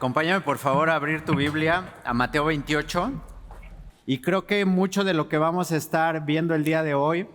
Acompáñame por favor a abrir tu Biblia a Mateo 28 y creo que mucho de lo que vamos a estar viendo el día de hoy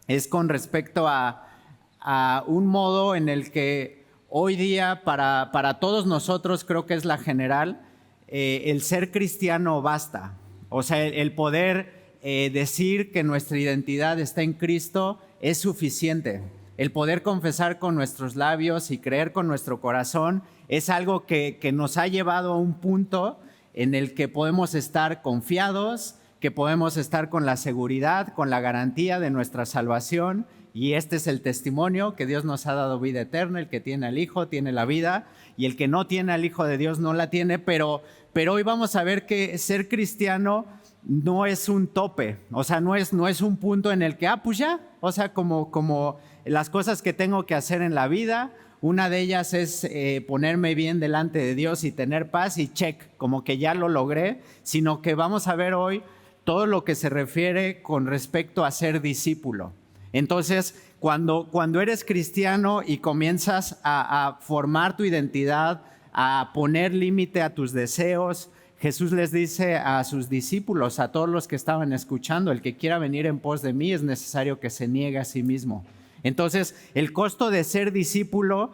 es con respecto a un modo en el que hoy día para todos nosotros, creo que es la general, el ser cristiano basta. O sea, el poder decir que nuestra identidad está en Cristo es suficiente. El poder confesar con nuestros labios y creer con nuestro corazón es algo que nos ha llevado a un punto en el que podemos estar confiados, que podemos estar con la seguridad, con la garantía de nuestra salvación. Y este es el testimonio, que Dios nos ha dado vida eterna. El que tiene al Hijo tiene la vida, y el que no tiene al Hijo de Dios no la tiene. Pero hoy vamos a ver que ser cristiano no es un tope, o sea, no es un punto en el que, pues ya, o sea, como las cosas que tengo que hacer en la vida, una de ellas es ponerme bien delante de Dios y tener paz y check, como que ya lo logré, sino que vamos a ver hoy todo lo que se refiere con respecto a ser discípulo. Entonces, cuando eres cristiano y comienzas a formar tu identidad, a poner límite a tus deseos, Jesús les dice a sus discípulos, a todos los que estaban escuchando: el que quiera venir en pos de mí es necesario que se niegue a sí mismo. Entonces, el costo de ser discípulo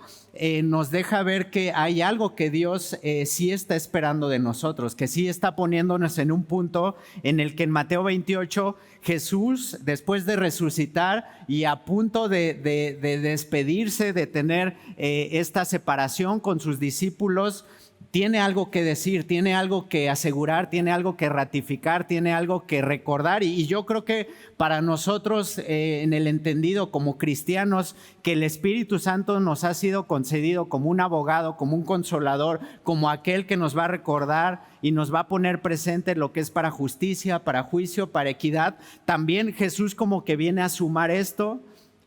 nos deja ver que hay algo que Dios sí está esperando de nosotros, que sí está poniéndonos en un punto en el que en Mateo 28, Jesús, después de resucitar y a punto de despedirse, de tener esta separación con sus discípulos, tiene algo que decir, tiene algo que asegurar, tiene algo que ratificar, tiene algo que recordar. Y yo creo que para nosotros, en el entendido como cristianos, que el Espíritu Santo nos ha sido concedido como un abogado, como un consolador, como aquel que nos va a recordar y nos va a poner presente lo que es para justicia, para juicio, para equidad. También Jesús como que viene a sumar esto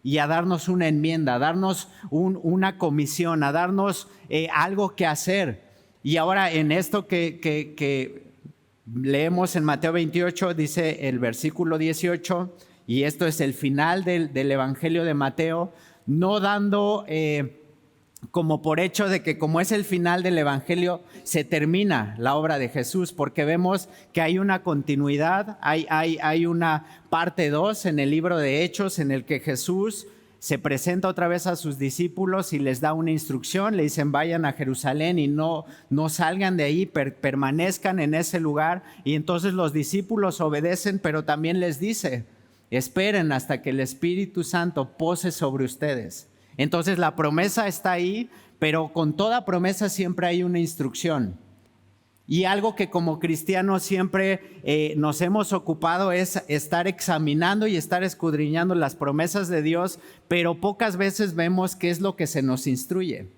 y a darnos una enmienda, a darnos una comisión, a darnos algo que hacer. Y ahora en esto que leemos en Mateo 28, dice el versículo 18, y esto es el final del Evangelio de Mateo, no dando como por hecho de que como es el final del Evangelio, se termina la obra de Jesús, porque vemos que hay una continuidad, hay una parte 2 en el libro de Hechos en el que Jesús se presenta otra vez a sus discípulos y les da una instrucción. Le dicen: vayan a Jerusalén y no salgan de ahí, permanezcan en ese lugar. Y entonces los discípulos obedecen, pero también les dice: esperen hasta que el Espíritu Santo pose sobre ustedes. Entonces la promesa está ahí, pero con toda promesa siempre hay una instrucción. Y algo que como cristianos siempre nos hemos ocupado es estar examinando y estar escudriñando las promesas de Dios, pero pocas veces vemos qué es lo que se nos instruye.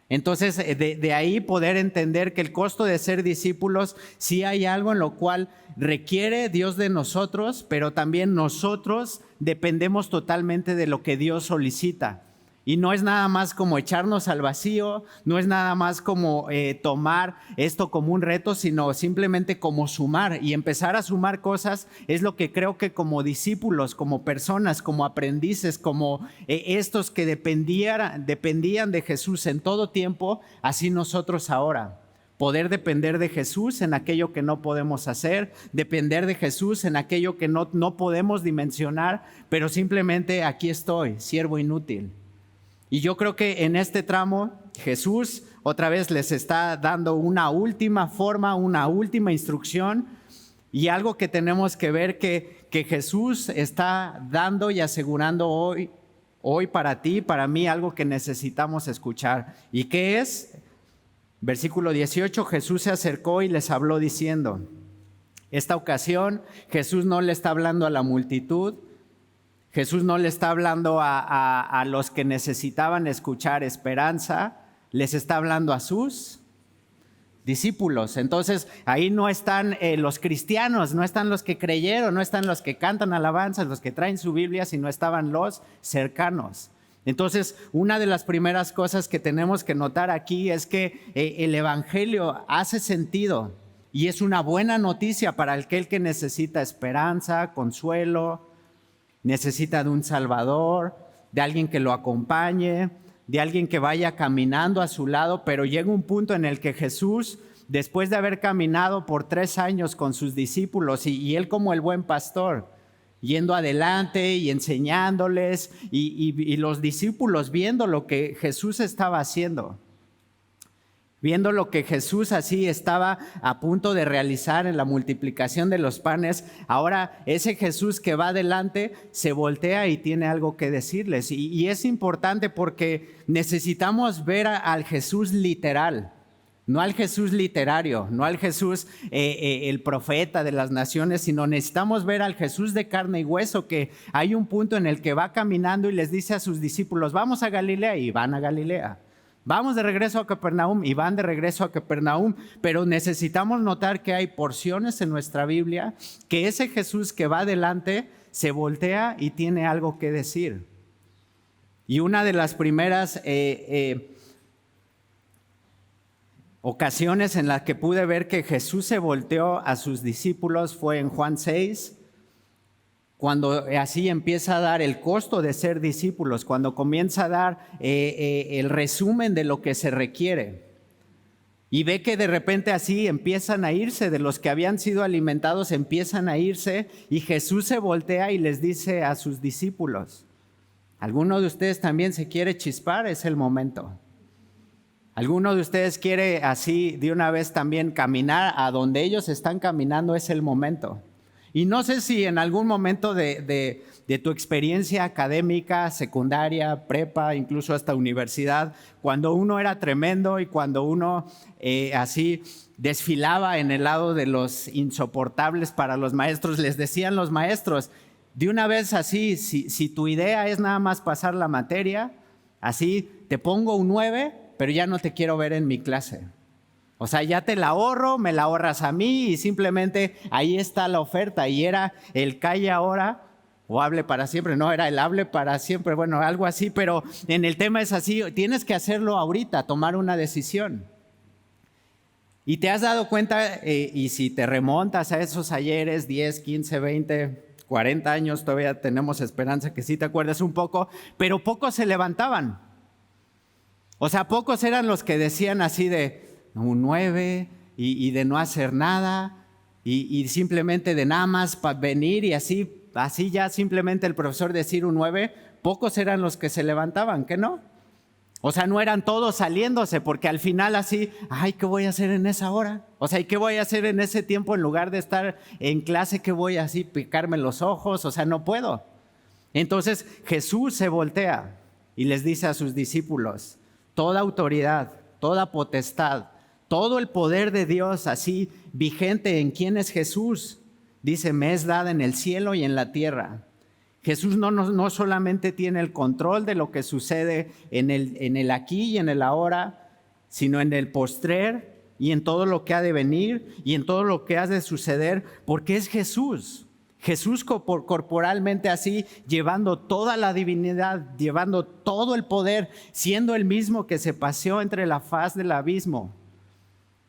Entonces, de ahí poder entender que el costo de ser discípulos, sí hay algo en lo cual requiere Dios de nosotros, pero también nosotros dependemos totalmente de lo que Dios solicita. Y no es nada más como echarnos al vacío, no es nada más como tomar esto como un reto, sino simplemente como sumar. Y empezar a sumar cosas es lo que creo que como discípulos, como personas, como aprendices, como estos que dependían de Jesús en todo tiempo, así nosotros ahora. Poder depender de Jesús en aquello que no podemos hacer, depender de Jesús en aquello que no podemos dimensionar, pero simplemente aquí estoy, siervo inútil. Y yo creo que en este tramo Jesús otra vez les está dando una última forma, una última instrucción, y algo que tenemos que ver que Jesús está dando y asegurando hoy para ti, para mí, algo que necesitamos escuchar. ¿Y qué es? Versículo 18, Jesús se acercó y les habló diciendo. Esta ocasión Jesús no le está hablando a la multitud. Jesús no le está hablando a los que necesitaban escuchar esperanza, les está hablando a sus discípulos. Entonces ahí no están los cristianos, no están los que creyeron, no están los que cantan alabanzas, los que traen su Biblia, sino estaban los cercanos. Entonces, una de las primeras cosas que tenemos que notar aquí es que el Evangelio hace sentido y es una buena noticia para aquel que necesita esperanza, consuelo, necesita de un Salvador, de alguien que lo acompañe, de alguien que vaya caminando a su lado, pero llega un punto en el que Jesús, después de haber caminado por 3 años con sus discípulos y él como el buen pastor, yendo adelante y enseñándoles y los discípulos viendo lo que Jesús estaba haciendo, viendo lo que Jesús así estaba a punto de realizar en la multiplicación de los panes. Ahora ese Jesús que va adelante se voltea y tiene algo que decirles. Y es importante porque necesitamos ver al Jesús literal, no al Jesús literario, no al Jesús el profeta de las naciones, sino necesitamos ver al Jesús de carne y hueso, que hay un punto en el que va caminando y les dice a sus discípulos, vamos a Galilea, y van a Galilea. Vamos de regreso a Capernaum, y van de regreso a Capernaum, pero necesitamos notar que hay porciones en nuestra Biblia que ese Jesús que va adelante se voltea y tiene algo que decir. Y una de las primeras ocasiones en las que pude ver que Jesús se volteó a sus discípulos fue en Juan 6, cuando así empieza a dar el costo de ser discípulos, cuando comienza a dar el resumen de lo que se requiere. Y ve que de repente así empiezan a irse, de los que habían sido alimentados empiezan a irse, y Jesús se voltea y les dice a sus discípulos, ¿alguno de ustedes también se quiere chispar? Es el momento. ¿Alguno de ustedes quiere así de una vez también caminar a donde ellos están caminando? Es el momento. Y no sé si en algún momento de tu experiencia académica, secundaria, prepa, incluso hasta universidad, cuando uno era tremendo y cuando uno así desfilaba en el lado de los insoportables para los maestros, les decían los maestros, de una vez así, si tu idea es nada más pasar la materia, así te pongo un 9, pero ya no te quiero ver en mi clase. O sea, ya te la ahorro, me la ahorras a mí y simplemente ahí está la oferta. Y era el calle ahora o hable para siempre, no, era el hable para siempre, bueno, algo así, pero en el tema es así, tienes que hacerlo ahorita, tomar una decisión. Y te has dado cuenta, y si te remontas a esos ayeres, 10, 15, 20, 40 años, todavía tenemos esperanza que sí te acuerdas un poco, pero pocos se levantaban. O sea, pocos eran los que decían así de un 9 y de no hacer nada y simplemente de nada más para venir y así ya simplemente el profesor decir un 9, pocos eran los que se levantaban, ¿qué no? O sea, no eran todos saliéndose porque al final así, ay, ¿qué voy a hacer en esa hora? O sea, ¿y qué voy a hacer en ese tiempo en lugar de estar en clase? ¿Qué voy a así picarme los ojos? O sea, no puedo. Entonces Jesús se voltea y les dice a sus discípulos, toda autoridad, toda potestad, todo el poder de Dios así vigente en quién es Jesús, dice, me es dada en el cielo y en la tierra. Jesús no solamente tiene el control de lo que sucede en el aquí y en el ahora, sino en el postrer y en todo lo que ha de venir y en todo lo que ha de suceder, porque es Jesús. Jesús corporalmente así, llevando toda la divinidad, llevando todo el poder, siendo el mismo que se paseó entre la faz del abismo.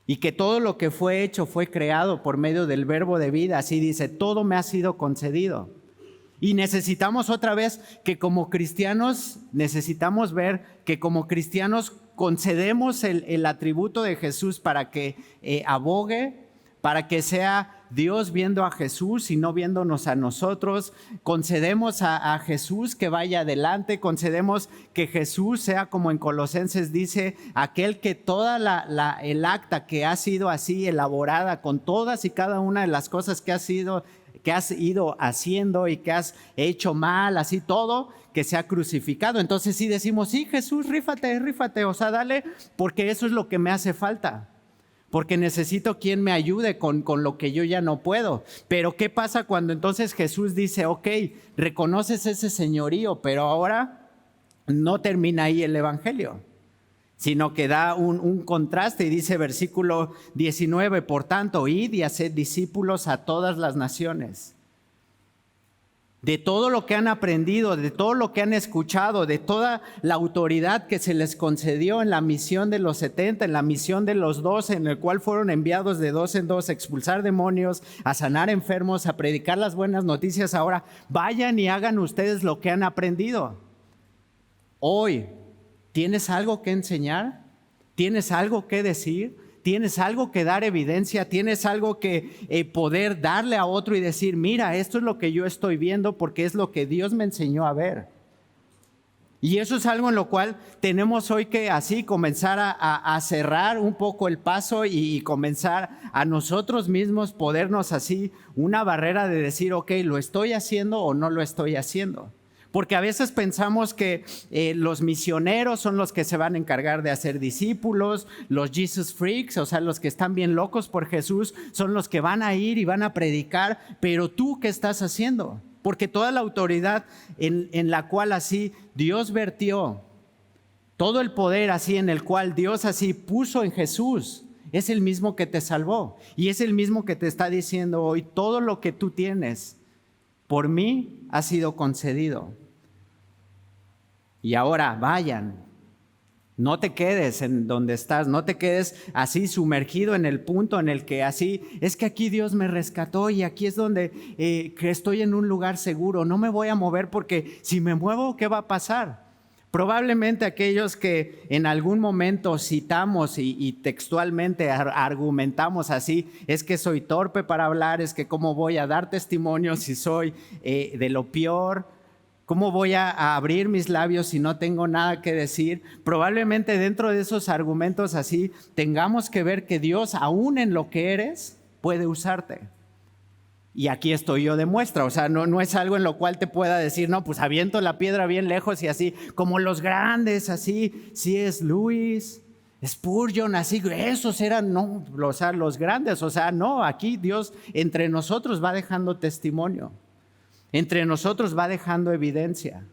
Y que todo lo que fue hecho fue creado por medio del verbo de vida. Así dice, todo me ha sido concedido. Y necesitamos otra vez que como cristianos, necesitamos ver que como cristianos concedemos el atributo de Jesús para que abogue, para que sea Dios viendo a Jesús y no viéndonos a nosotros. Concedemos a Jesús que vaya adelante, concedemos que Jesús sea, como en Colosenses dice, aquel que toda el acta que ha sido así elaborada con todas y cada una de las cosas que has ido haciendo y que has hecho mal, así todo, que sea crucificado. Entonces sí decimos, sí, Jesús, rífate, o sea, dale, porque eso es lo que me hace falta. Porque necesito quien me ayude con lo que yo ya no puedo. Pero ¿qué pasa cuando entonces Jesús dice, ok, reconoces ese señorío, pero ahora no termina ahí el evangelio, sino que da un contraste y dice versículo 19, por tanto, id y haced discípulos a todas las naciones. De todo lo que han aprendido, de todo lo que han escuchado, de toda la autoridad que se les concedió en la misión de los 70, en la misión de los 12, en el cual fueron enviados de 2 en 2 a expulsar demonios, a sanar enfermos, a predicar las buenas noticias. Ahora vayan y hagan ustedes lo que han aprendido. Hoy, ¿Tienes algo que enseñar? ¿Tienes algo que decir? ¿Tienes algo que dar evidencia? ¿Tienes algo que poder darle a otro y decir, mira, esto es lo que yo estoy viendo porque es lo que Dios me enseñó a ver? Y eso es algo en lo cual tenemos hoy que así comenzar a cerrar un poco el paso y comenzar a nosotros mismos podernos así una barrera de decir, ok, ¿lo estoy haciendo o no lo estoy haciendo? Porque a veces pensamos que los misioneros son los que se van a encargar de hacer discípulos, los Jesus freaks, o sea, los que están bien locos por Jesús, son los que van a ir y van a predicar, pero ¿tú qué estás haciendo? Porque toda la autoridad en la cual así Dios vertió, todo el poder así en el cual Dios así puso en Jesús, es el mismo que te salvó y es el mismo que te está diciendo hoy, todo lo que tú tienes por mí ha sido concedido. Y ahora vayan. No te quedes en donde estás, no te quedes así sumergido en el punto en el que así, es que aquí Dios me rescató y aquí es donde que estoy en un lugar seguro, no me voy a mover porque si me muevo, ¿qué va a pasar? Probablemente aquellos que en algún momento citamos y textualmente argumentamos así, es que soy torpe para hablar, es que cómo voy a dar testimonio si soy de lo peor. ¿Cómo voy a abrir mis labios si no tengo nada que decir? Probablemente dentro de esos argumentos así tengamos que ver que Dios, aún en lo que eres, puede usarte. Y aquí estoy yo de muestra, o sea, no es algo en lo cual te pueda decir, no, pues aviento la piedra bien lejos y así, como los grandes, así, C.S. Lewis, Spurgeon, así, esos eran, no, o sea, los grandes, o sea, no, aquí Dios entre nosotros va dejando testimonio. Entre nosotros va dejando evidencia.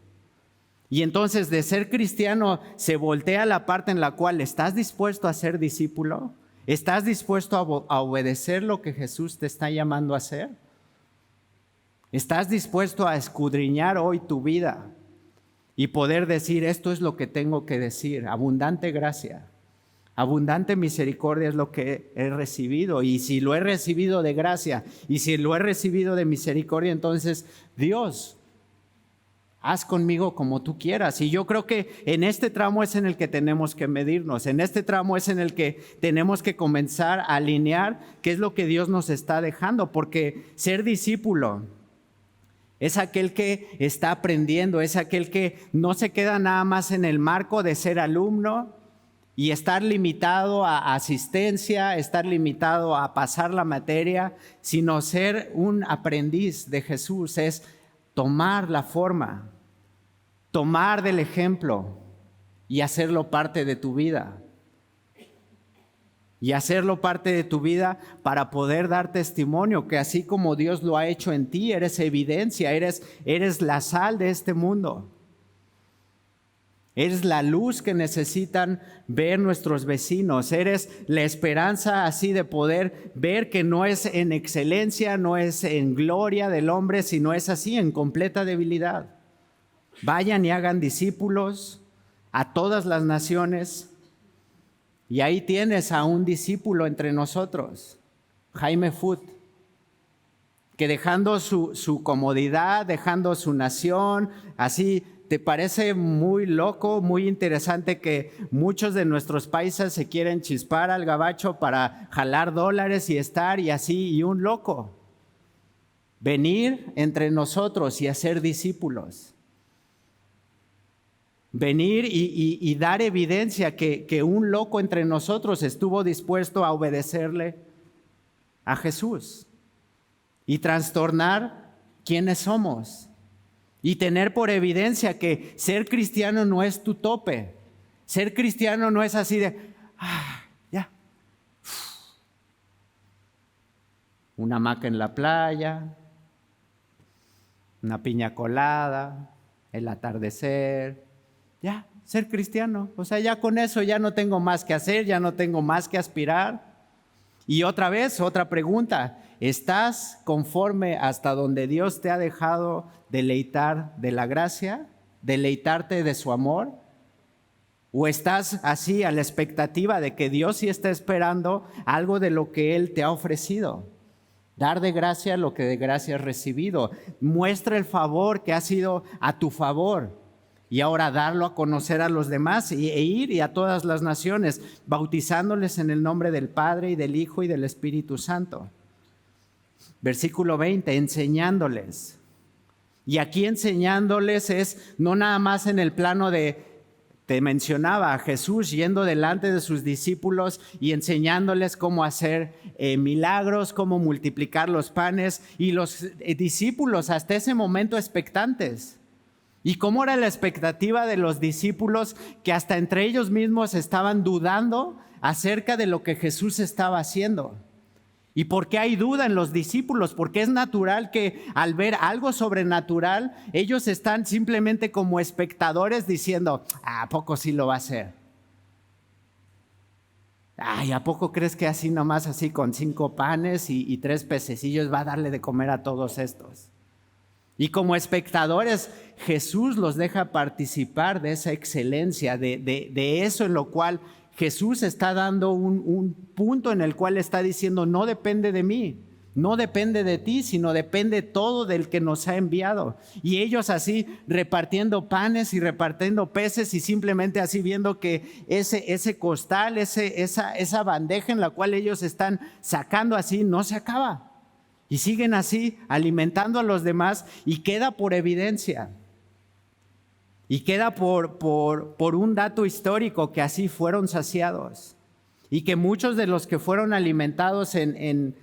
Y entonces de ser cristiano se voltea la parte en la cual estás dispuesto a ser discípulo, estás dispuesto a obedecer lo que Jesús te está llamando a hacer, estás dispuesto a escudriñar hoy tu vida y poder decir, esto es lo que tengo que decir, abundante gracia. Abundante misericordia es lo que he recibido, y si lo he recibido de gracia y si lo he recibido de misericordia, entonces Dios, haz conmigo como tú quieras. Y yo creo que en este tramo es en el que tenemos que medirnos, en este tramo es en el que tenemos que comenzar a alinear qué es lo que Dios nos está dejando, porque ser discípulo es aquel que está aprendiendo, es aquel que no se queda nada más en el marco de ser alumno y estar limitado a asistencia, estar limitado a pasar la materia, sino ser un aprendiz de Jesús, es tomar la forma, tomar del ejemplo y hacerlo parte de tu vida. Y hacerlo parte de tu vida para poder dar testimonio que así como Dios lo ha hecho en ti, eres evidencia, eres la sal de este mundo. Eres la luz que necesitan ver nuestros vecinos. Eres la esperanza así de poder ver que no es en excelencia, no es en gloria del hombre, sino es así en completa debilidad. Vayan y hagan discípulos a todas las naciones. Y ahí tienes a un discípulo entre nosotros, Jaime Foot, que dejando su comodidad, dejando su nación, así. ¿Te parece muy loco, muy interesante que muchos de nuestros paisas se quieren chispar al gabacho para jalar dólares y estar y así, y un loco venir entre nosotros y hacer discípulos? Venir y dar evidencia que un loco entre nosotros estuvo dispuesto a obedecerle a Jesús y trastornar quiénes somos. Y tener por evidencia que ser cristiano no es tu tope. Ser cristiano no es así de, ya. Una hamaca en la playa, una piña colada, el atardecer. Ya, ser cristiano. O sea, ya con eso ya no tengo más que hacer, ya no tengo más que aspirar. Y otra vez, otra pregunta. ¿Estás conforme hasta donde Dios te ha dejado deleitar de la gracia? ¿Deleitarte de su amor? ¿O estás así a la expectativa de que Dios sí está esperando algo de lo que Él te ha ofrecido? Dar de gracia lo que de gracia has recibido. Muestra el favor que ha sido a tu favor. y ahora darlo a conocer a los demás e ir y a todas las naciones, bautizándoles en el nombre del Padre y del Hijo y del Espíritu Santo. Versículo 20, enseñándoles. Y aquí enseñándoles es no nada más en el plano de, te mencionaba a Jesús yendo delante de sus discípulos y enseñándoles cómo hacer milagros, cómo multiplicar los panes, y los discípulos hasta ese momento expectantes. ¿Y cómo era la expectativa de los discípulos que hasta entre ellos mismos estaban dudando acerca de lo que Jesús estaba haciendo? ¿Y por qué hay duda en los discípulos? Porque es natural que al ver algo sobrenatural, ellos están simplemente como espectadores diciendo, ¿a poco sí lo va a hacer? Ay, ¿a poco crees que así nomás, así con 5 panes y 3 pececillos va a darle de comer a todos estos? Y como espectadores, Jesús los deja participar de esa excelencia, de eso en lo cual Jesús está dando un punto en el cual está diciendo, no depende de mí, no depende de ti, sino depende todo del que nos ha enviado. Y ellos así repartiendo panes y repartiendo peces y simplemente así viendo que ese costal, esa bandeja en la cual ellos están sacando así, no se acaba. Y siguen así alimentando a los demás y queda por evidencia. Y queda por un dato histórico que así fueron saciados. Y que muchos de los que fueron alimentados en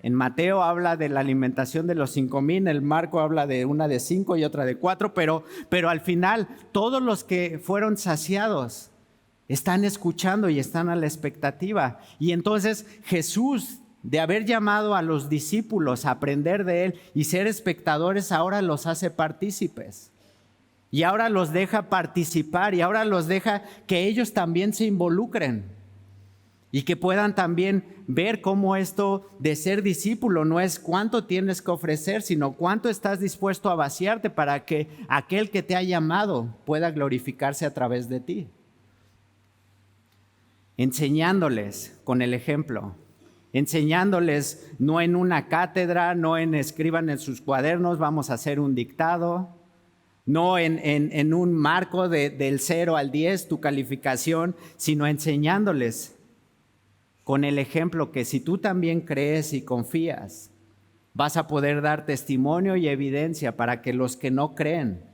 Mateo habla de la alimentación de los 5,000, el Marco habla de una de 5 y otra de 4, pero al final todos los que fueron saciados están escuchando y están a la expectativa. Y entonces Jesús, de haber llamado a los discípulos a aprender de él y ser espectadores, ahora los hace partícipes. Y ahora los deja participar y ahora los deja que ellos también se involucren y que puedan también ver cómo esto de ser discípulo no es cuánto tienes que ofrecer, sino cuánto estás dispuesto a vaciarte para que aquel que te ha llamado pueda glorificarse a través de ti. Enseñándoles con el ejemplo. Enseñándoles no en una cátedra, no en escriban en sus cuadernos, vamos a hacer un dictado, no en un marco del 0 al 10 tu calificación, sino enseñándoles con el ejemplo que si tú también crees y confías, vas a poder dar testimonio y evidencia para que los que no creen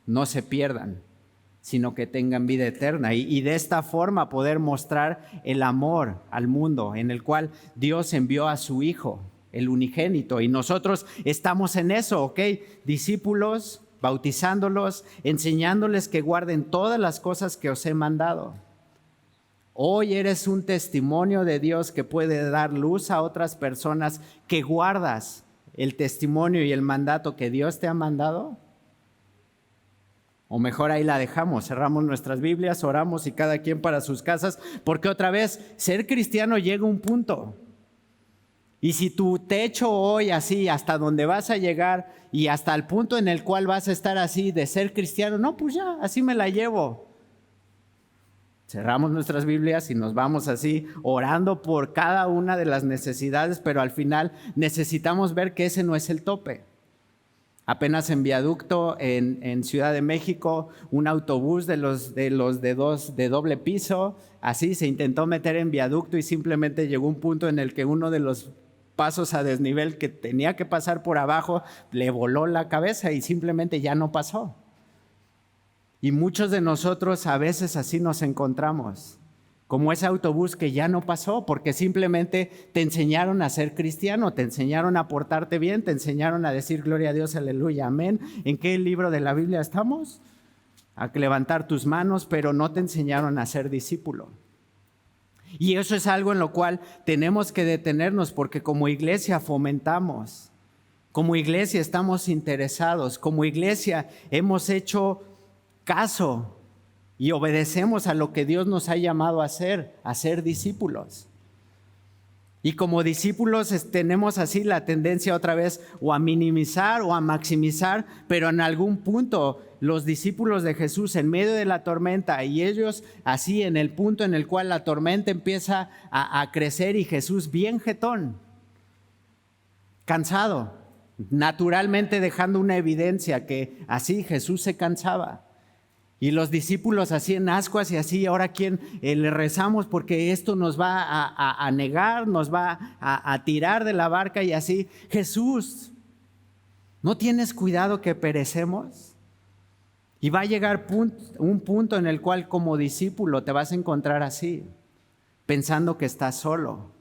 no se pierdan, sino que tengan vida eterna. Y de esta forma poder mostrar el amor al mundo en el cual Dios envió a su Hijo, el unigénito. Y nosotros estamos en eso, ¿ok? Discípulos, bautizándolos, enseñándoles que guarden todas las cosas que os he mandado. Hoy eres un testimonio de Dios que puede dar luz a otras personas, que guardas el testimonio y el mandato que Dios te ha mandado. O mejor ahí la dejamos, cerramos nuestras Biblias, oramos y cada quien para sus casas, porque otra vez, ser cristiano llega a un punto. Y si tu techo hoy así, hasta donde vas a llegar y hasta el punto en el cual vas a estar así de ser cristiano, no, pues ya, así me la llevo. Cerramos nuestras Biblias y nos vamos así orando por cada una de las necesidades, pero al final necesitamos ver que ese no es el tope. Apenas en Viaducto, en Ciudad de México, un autobús de doble piso, así se intentó meter en Viaducto y simplemente llegó un punto en el que uno de los pasos a desnivel que tenía que pasar por abajo le voló la cabeza y simplemente ya no pasó. Y muchos de nosotros a veces así nos encontramos, como ese autobús que ya no pasó porque simplemente te enseñaron a ser cristiano, te enseñaron a portarte bien, te enseñaron a decir gloria a Dios, aleluya, amén. ¿En qué libro de la Biblia estamos? A levantar tus manos, pero no te enseñaron a ser discípulo. Y eso es algo en lo cual tenemos que detenernos porque como iglesia fomentamos, como iglesia estamos interesados, como iglesia hemos hecho caso y obedecemos a lo que Dios nos ha llamado a ser discípulos. Y como discípulos tenemos así la tendencia otra vez o a minimizar o a maximizar, pero en algún punto los discípulos de Jesús en medio de la tormenta y ellos así en el punto en el cual la tormenta empieza a crecer y Jesús bien jetón, cansado, naturalmente dejando una evidencia que así Jesús se cansaba. Y los discípulos así en ascuas y así, ahora quién le rezamos porque esto nos va a negar, nos va a tirar de la barca y así. Jesús, ¿no tienes cuidado que perecemos? Y va a llegar un punto en el cual como discípulo te vas a encontrar así, pensando que estás solo.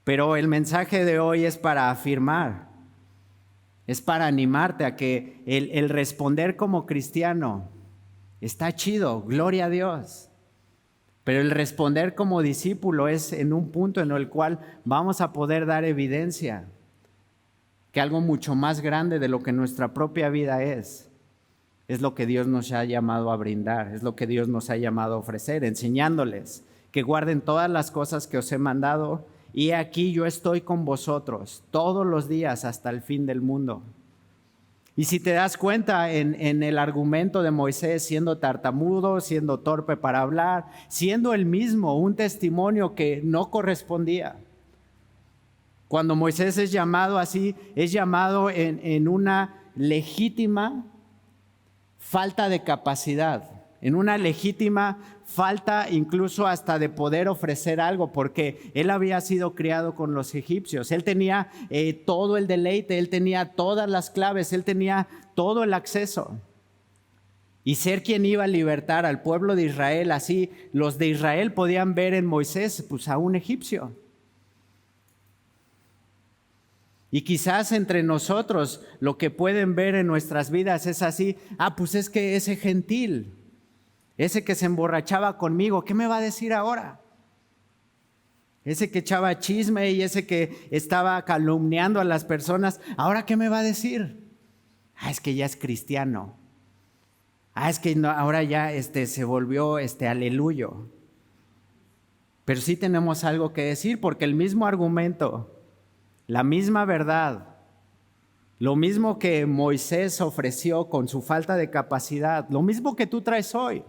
Pero el mensaje de hoy es para afirmar, es para animarte a que el responder como cristiano está chido, gloria a Dios. Pero el responder como discípulo es en un punto en el cual vamos a poder dar evidencia que algo mucho más grande de lo que nuestra propia vida es lo que Dios nos ha llamado a brindar, es lo que Dios nos ha llamado a ofrecer, enseñándoles que guarden todas las cosas que os he mandado, y aquí yo estoy con vosotros todos los días hasta el fin del mundo. Y si te das cuenta en el argumento de Moisés, siendo tartamudo, siendo torpe para hablar, siendo él mismo un testimonio que no correspondía. Cuando Moisés es llamado así, es llamado en una legítima falta de capacidad, en una legítima falta incluso hasta de poder ofrecer algo, porque él había sido criado con los egipcios, él tenía todo el deleite, él tenía todas las claves, él tenía todo el acceso. Y ser quien iba a libertar al pueblo de Israel, así los de Israel podían ver en Moisés pues a un egipcio. Y quizás entre nosotros lo que pueden ver en nuestras vidas es así, pues es que ese gentil, ese que se emborrachaba conmigo, ¿qué me va a decir ahora? Ese que echaba chisme y ese que estaba calumniando a las personas, ¿ahora qué me va a decir? Es que ya es cristiano. Es que no, ahora ya se volvió aleluyo. Pero sí tenemos algo que decir, porque el mismo argumento, la misma verdad, lo mismo que Moisés ofreció con su falta de capacidad, lo mismo que tú traes hoy.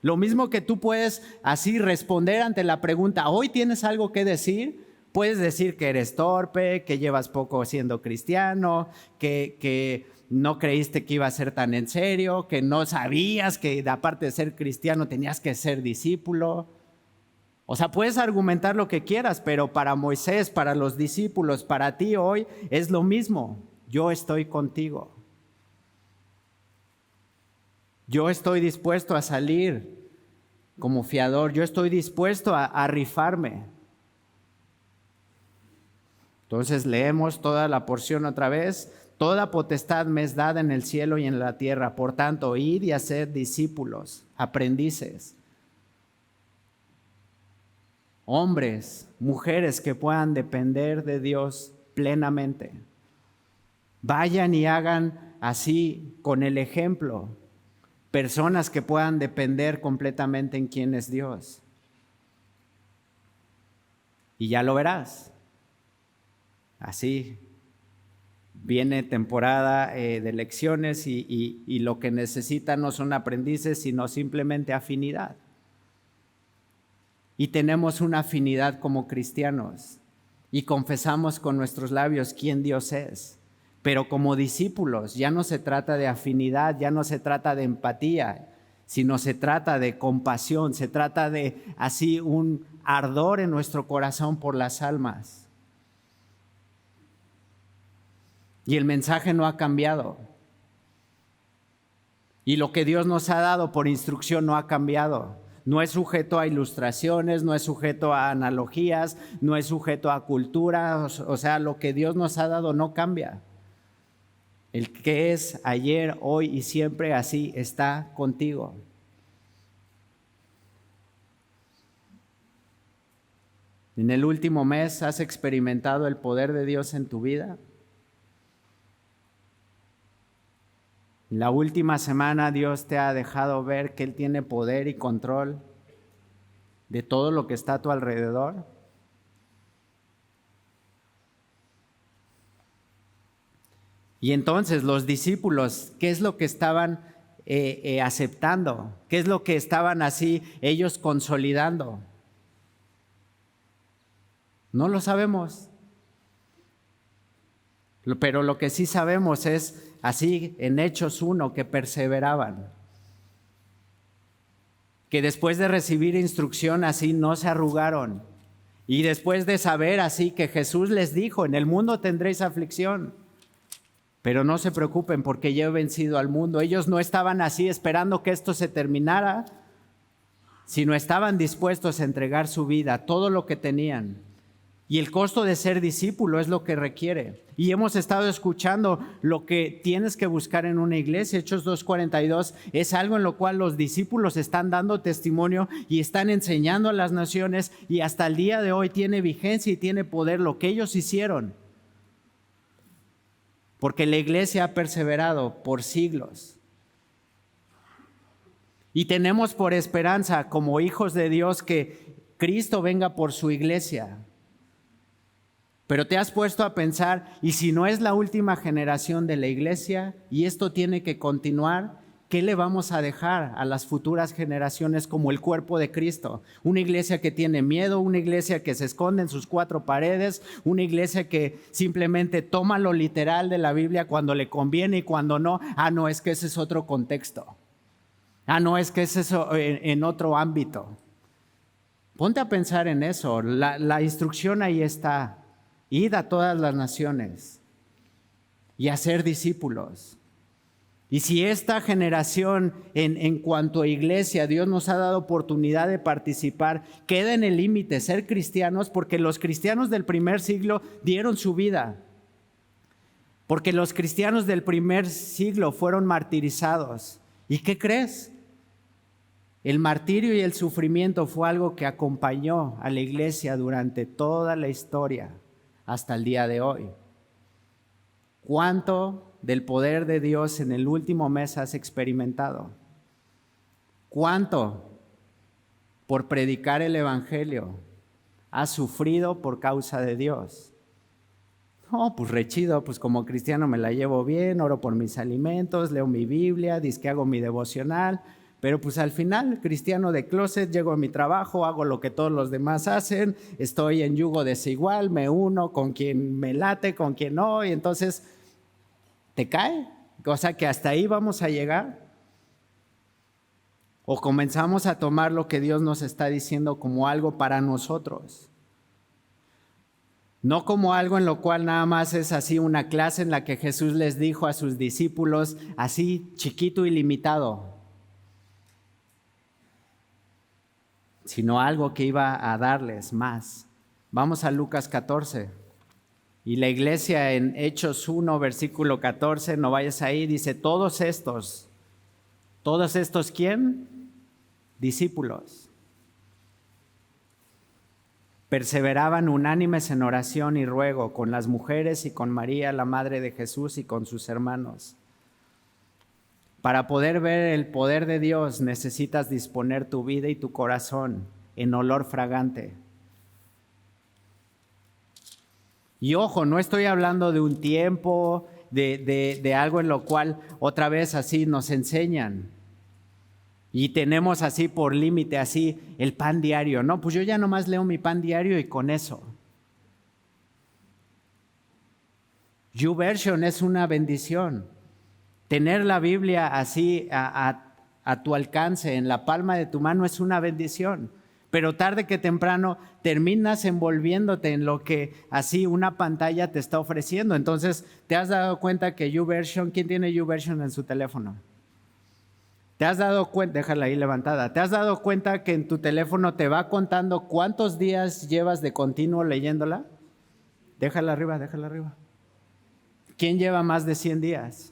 Lo mismo que tú puedes así responder ante la pregunta, ¿hoy tienes algo que decir? Puedes decir que eres torpe, que llevas poco siendo cristiano, que no creíste que iba a ser tan en serio, que no sabías que aparte de ser cristiano tenías que ser discípulo. O sea, puedes argumentar lo que quieras, pero para Moisés, para los discípulos, para ti hoy es lo mismo. Yo estoy contigo. Yo estoy dispuesto a salir como fiador, yo estoy dispuesto a rifarme. Entonces leemos toda la porción otra vez. Toda potestad me es dada en el cielo y en la tierra. Por tanto, id y haced discípulos, aprendices, hombres, mujeres que puedan depender de Dios plenamente. Vayan y hagan así con el ejemplo. Personas que puedan depender completamente en quién es Dios. Y ya lo verás. Así viene temporada de lecciones y lo que necesitan no son aprendices, sino simplemente afinidad. Y tenemos una afinidad como cristianos y confesamos con nuestros labios quién Dios es. Pero como discípulos ya no se trata de afinidad, ya no se trata de empatía, sino se trata de compasión, se trata de así un ardor en nuestro corazón por las almas. Y el mensaje no ha cambiado. Y lo que Dios nos ha dado por instrucción no ha cambiado. No es sujeto a ilustraciones, no es sujeto a analogías, no es sujeto a cultura. O sea, lo que Dios nos ha dado no cambia. El que es ayer, hoy y siempre, así está contigo. ¿En el último mes has experimentado el poder de Dios en tu vida? En la última semana Dios te ha dejado ver que Él tiene poder y control de todo lo que está a tu alrededor. Y entonces los discípulos, ¿qué es lo que estaban aceptando? ¿Qué es lo que estaban así ellos consolidando? No lo sabemos. Pero lo que sí sabemos es así en Hechos 1 que perseveraban. que después de recibir instrucción así no se arrugaron. Y después de saber así que Jesús les dijo, en el mundo tendréis aflicción, pero no se preocupen porque yo he vencido al mundo. Ellos no estaban así esperando que esto se terminara, sino estaban dispuestos a entregar su vida, todo lo que tenían. Y el costo de ser discípulo es lo que requiere. Y hemos estado escuchando lo que tienes que buscar en una iglesia. Hechos 2:42 es algo en lo cual los discípulos están dando testimonio y están enseñando a las naciones, y hasta el día de hoy tiene vigencia y tiene poder lo que ellos hicieron. Porque la iglesia ha perseverado por siglos. Y tenemos por esperanza como hijos de Dios que Cristo venga por su iglesia. Pero te has puesto a pensar, ¿y si no es la última generación de la iglesia y esto tiene que continuar? ¿Qué le vamos a dejar a las futuras generaciones como el cuerpo de Cristo? Una iglesia que tiene miedo, una iglesia que se esconde en sus cuatro paredes, una iglesia que simplemente toma lo literal de la Biblia cuando le conviene y cuando no. No, es que ese es otro contexto. No, es que ese es en otro ámbito. Ponte a pensar en eso. La instrucción ahí está. Id a todas las naciones y hacer discípulos. Y si esta generación en cuanto a iglesia, Dios nos ha dado oportunidad de participar, queda en el límite ser cristianos, porque los cristianos del primer siglo dieron su vida. Porque los cristianos del primer siglo fueron martirizados. ¿Y qué crees? El martirio y el sufrimiento fue algo que acompañó a la iglesia durante toda la historia hasta el día de hoy. ¿Cuánto del poder de Dios en el último mes has experimentado? ¿Cuánto por predicar el evangelio has sufrido por causa de Dios? No, pues re chido, pues como cristiano me la llevo bien, oro por mis alimentos, leo mi Biblia, dizque hago mi devocional, pero pues al final, cristiano de closet, llego a mi trabajo, hago lo que todos los demás hacen, estoy en yugo desigual, me uno con quien me late, con quien no, y entonces te cae. O sea que hasta ahí vamos a llegar. O comenzamos a tomar lo que Dios nos está diciendo como algo para nosotros. No como algo en lo cual nada más es así una clase en la que Jesús les dijo a sus discípulos, así chiquito y limitado, sino algo que iba a darles más. Vamos a Lucas 14. Y la iglesia en Hechos 1, versículo 14, no vayas ahí, dice, todos estos, ¿quién? Discípulos. Perseveraban unánimes en oración y ruego con las mujeres y con María, la madre de Jesús, y con sus hermanos. Para poder ver el poder de Dios necesitas disponer tu vida y tu corazón en olor fragante. Y ojo, no estoy hablando de un tiempo, de algo en lo cual otra vez así nos enseñan. Y tenemos así por límite, así el pan diario. No, pues yo ya nomás leo mi pan diario y con eso. YouVersion es una bendición. Tener la Biblia así a tu alcance, en la palma de tu mano, es una bendición. Pero tarde que temprano terminas envolviéndote en lo que así una pantalla te está ofreciendo. Entonces, ¿te has dado cuenta que YouVersion, quién tiene YouVersion en su teléfono? ¿Te has dado cuenta? Déjala ahí levantada. ¿Te has dado cuenta que en tu teléfono te va contando cuántos días llevas de continuo leyéndola? Déjala arriba, déjala arriba. ¿Quién lleva más de 100 días?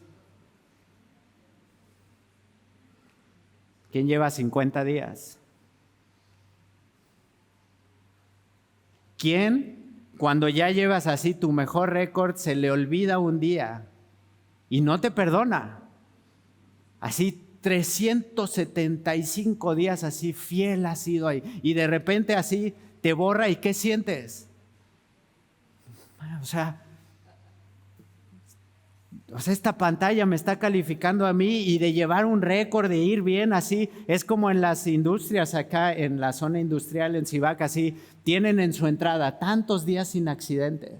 ¿Quién lleva 50 días? ¿Quién, cuando ya llevas así tu mejor récord, se le olvida un día y no te perdona? Así 375 días así fiel has sido ahí y de repente así te borra, ¿y qué sientes? O sea, esta pantalla me está calificando a mí, y de llevar un récord, de ir bien así, es como en las industrias acá en la zona industrial en Cibac, así tienen en su entrada tantos días sin accidente.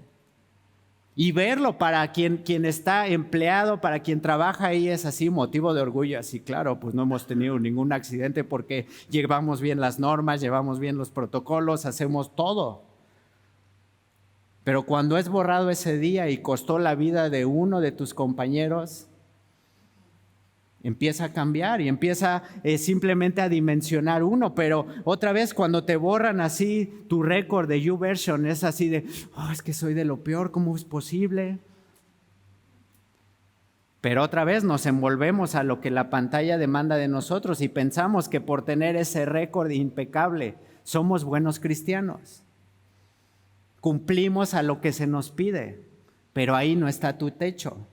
Y verlo para quien está empleado, para quien trabaja ahí, es así motivo de orgullo. Así, claro, pues no hemos tenido ningún accidente porque llevamos bien las normas, llevamos bien los protocolos, hacemos todo. Pero cuando es borrado ese día y costó la vida de uno de tus compañeros, empieza a cambiar y empieza simplemente a dimensionar uno. Pero otra vez, cuando te borran así tu récord de YouVersion, es así de, es que soy de lo peor, ¿cómo es posible? Pero otra vez nos envolvemos a lo que la pantalla demanda de nosotros y pensamos que por tener ese récord impecable somos buenos cristianos. Cumplimos a lo que se nos pide, pero ahí no está tu techo.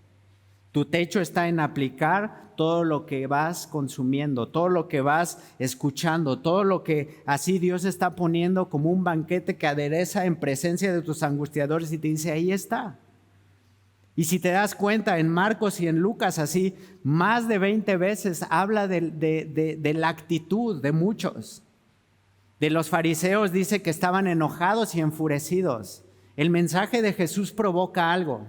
Tu techo está en aplicar todo lo que vas consumiendo, todo lo que vas escuchando, todo lo que así Dios está poniendo como un banquete que adereza en presencia de tus angustiadores y te dice, ahí está. Y si te das cuenta, en Marcos y en Lucas, así, más de 20 veces habla de la actitud de muchos. De los fariseos dice que estaban enojados y enfurecidos. El mensaje de Jesús provoca algo.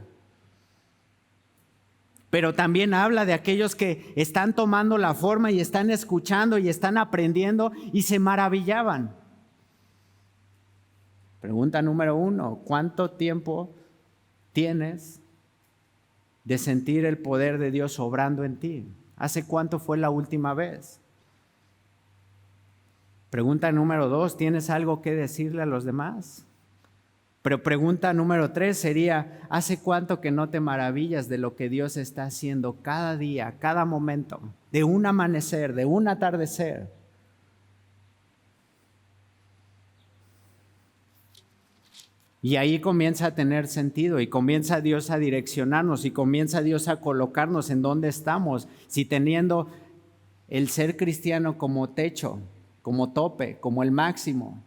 Pero también habla de aquellos que están tomando la forma y están escuchando y están aprendiendo y se maravillaban. Pregunta número 1, ¿cuánto tiempo tienes de sentir el poder de Dios obrando en ti? ¿Hace cuánto fue la última vez? Pregunta número 2, ¿tienes algo que decirle a los demás? Pero pregunta número 3 sería, ¿hace cuánto que no te maravillas de lo que Dios está haciendo cada día, cada momento, de un amanecer, de un atardecer? Y ahí comienza a tener sentido y comienza Dios a direccionarnos y comienza Dios a colocarnos en donde estamos, si teniendo el ser cristiano como techo, como tope, como el máximo.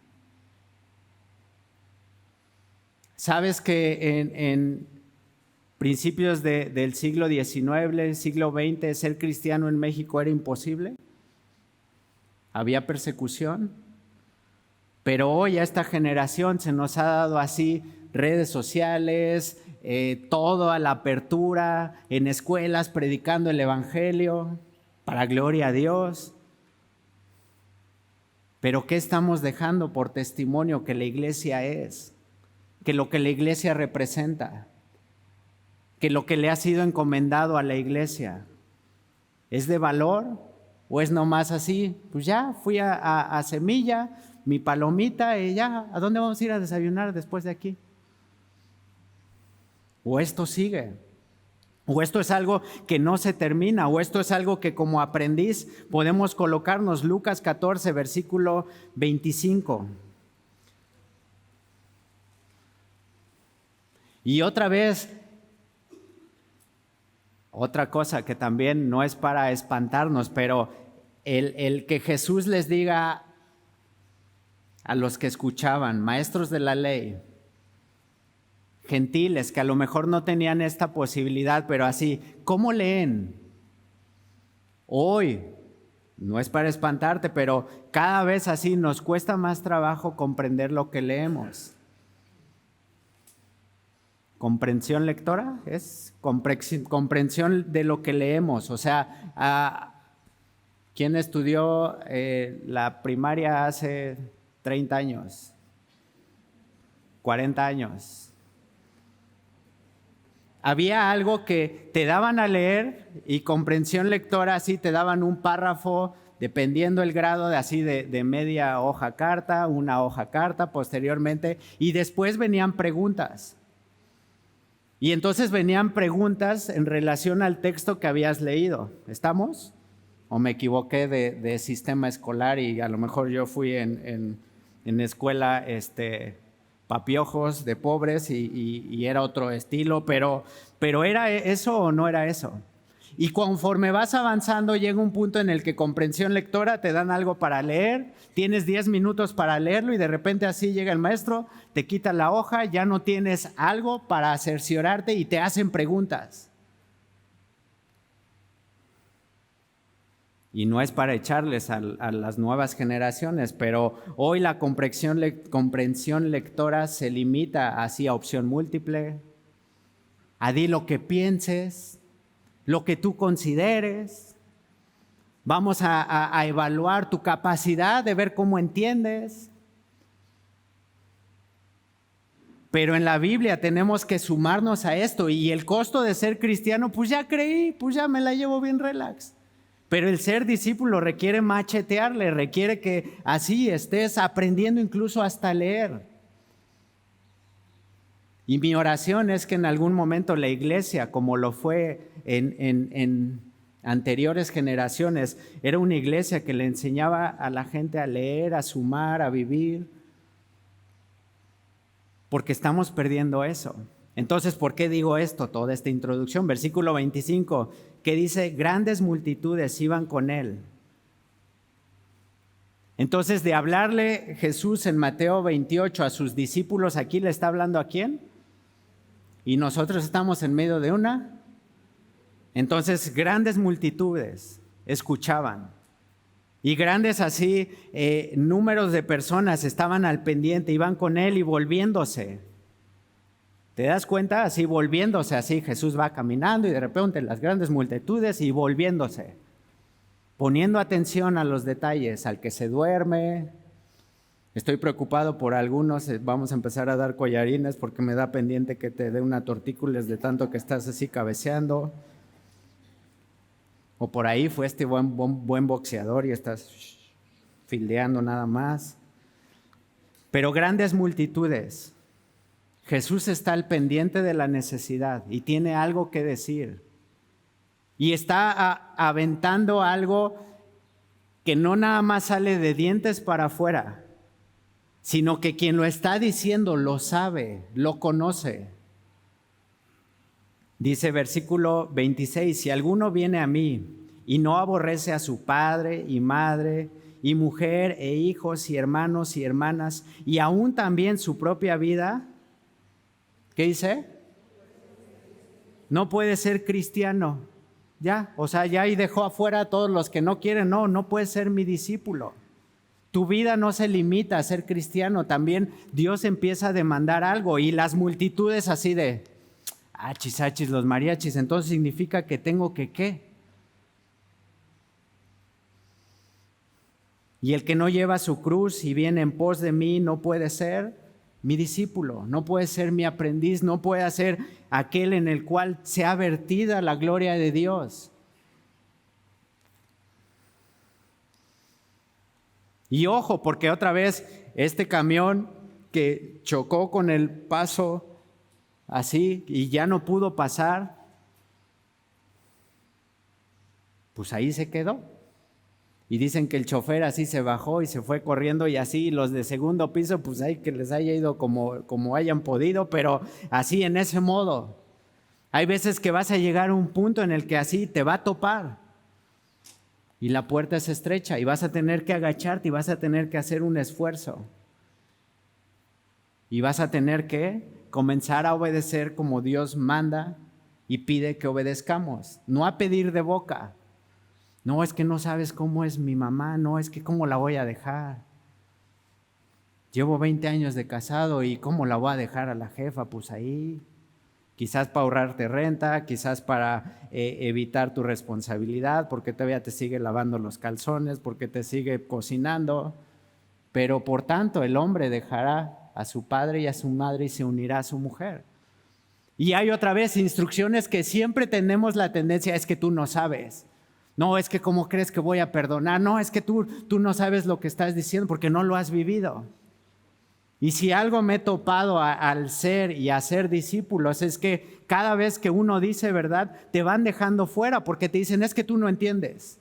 ¿Sabes que en principios del siglo XIX, siglo XX, ser cristiano en México era imposible? Había persecución. Pero hoy a esta generación se nos ha dado así redes sociales, todo a la apertura, en escuelas predicando el evangelio, para gloria a Dios. Pero ¿qué estamos dejando por testimonio que la iglesia es? Que lo que la iglesia representa, que lo que le ha sido encomendado a la iglesia, ¿es de valor o es nomás así? Pues ya fui a Semilla, mi palomita y ya, ¿a dónde vamos a ir a desayunar después de aquí? ¿O esto sigue? ¿O esto es algo que no se termina? ¿O esto es algo que como aprendiz podemos colocarnos? Lucas 14, versículo 25. Y otra vez, otra cosa que también no es para espantarnos, pero el que Jesús les diga a los que escuchaban, maestros de la ley, gentiles que a lo mejor no tenían esta posibilidad, pero así, ¿cómo leen? Hoy, no es para espantarte, pero cada vez así nos cuesta más trabajo comprender lo que leemos. ¿Comprensión lectora? Es comprensión de lo que leemos. O sea, ¿quién estudió la primaria hace 30 años? 40 años. Había algo que te daban a leer y comprensión lectora, así te daban un párrafo, dependiendo el grado de media hoja carta, una hoja carta posteriormente, y después venían preguntas. Y entonces venían preguntas en relación al texto que habías leído. ¿Estamos? ¿O me equivoqué de sistema escolar y a lo mejor yo fui en escuela papiojos de pobres y era otro estilo, pero ¿era eso o no era eso? Y conforme vas avanzando llega un punto en el que comprensión lectora te dan algo para leer, tienes 10 minutos para leerlo y de repente así llega el maestro, te quita la hoja, ya no tienes algo para cerciorarte y te hacen preguntas. Y no es para echarles a las nuevas generaciones, pero hoy la comprensión lectora se limita así a opción múltiple, a di lo que pienses, lo que tú consideres. Vamos a evaluar tu capacidad de ver cómo entiendes. Pero en la Biblia tenemos que sumarnos a esto, y el costo de ser cristiano, pues ya creí, pues ya me la llevo bien relax. Pero el ser discípulo requiere machetearle, requiere que así estés aprendiendo incluso hasta leer. Y mi oración es que en algún momento la iglesia, como lo fue en anteriores generaciones, era una iglesia que le enseñaba a la gente a leer, a sumar, a vivir. Porque estamos perdiendo eso. Entonces, ¿por qué digo esto? Toda esta introducción. Versículo 25, que dice, grandes multitudes iban con él. Entonces, de hablarle Jesús en Mateo 28 a sus discípulos, aquí le está hablando ¿a quién? Y nosotros estamos en medio de una. Entonces, grandes multitudes escuchaban. Y grandes así números de personas estaban al pendiente, iban con él y volviéndose. ¿Te das cuenta? Así volviéndose, así Jesús va caminando y de repente las grandes multitudes y volviéndose. Poniendo atención a los detalles, al que se duerme. Estoy preocupado por algunos, vamos a empezar a dar collarines porque me da pendiente que te dé una tortícolis de tanto que estás así cabeceando. O por ahí fue este buen boxeador y estás fildeando nada más. Pero grandes multitudes. Jesús está al pendiente de la necesidad y tiene algo que decir. Y está aventando algo que no nada más sale de dientes para afuera, sino que quien lo está diciendo lo sabe, lo conoce. Dice versículo 26, si alguno viene a mí y no aborrece a su padre y madre y mujer e hijos y hermanos y hermanas y aún también su propia vida, ¿qué dice? No puede ser cristiano. Ya, o sea, ya ahí dejó afuera a todos los que no quieren, no puede ser mi discípulo. Tu vida no se limita a ser cristiano, también Dios empieza a demandar algo y las multitudes así de achis, los mariachis, entonces significa que tengo que ¿qué? Y el que no lleva su cruz y viene en pos de mí no puede ser mi discípulo, no puede ser mi aprendiz, no puede ser aquel en el cual sea vertida la gloria de Dios. Y ojo, porque otra vez este camión que chocó con el paso así y ya no pudo pasar, pues ahí se quedó. Y dicen que el chofer así se bajó y se fue corriendo y así los de segundo piso, pues ahí que les haya ido como hayan podido, pero así en ese modo. Hay veces que vas a llegar a un punto en el que así te va a topar y la puerta es estrecha y vas a tener que agacharte y vas a tener que hacer un esfuerzo. Y vas a tener que comenzar a obedecer como Dios manda y pide que obedezcamos, no a pedir de boca. No, es que no sabes cómo es mi mamá, no, es que cómo la voy a dejar. Llevo 20 años de casado y cómo la voy a dejar a la jefa, pues ahí. Quizás para ahorrarte renta, quizás para evitar tu responsabilidad, porque todavía te sigue lavando los calzones, porque te sigue cocinando. Pero por tanto el hombre dejará a su padre y a su madre y se unirá a su mujer. Y hay otra vez instrucciones que siempre tenemos la tendencia, es que tú no sabes. No, es que ¿cómo crees que voy a perdonar? No, es que tú no sabes lo que estás diciendo porque no lo has vivido. Y si algo me he topado al ser y a ser discípulos es que cada vez que uno dice verdad, te van dejando fuera porque te dicen, es que tú no entiendes.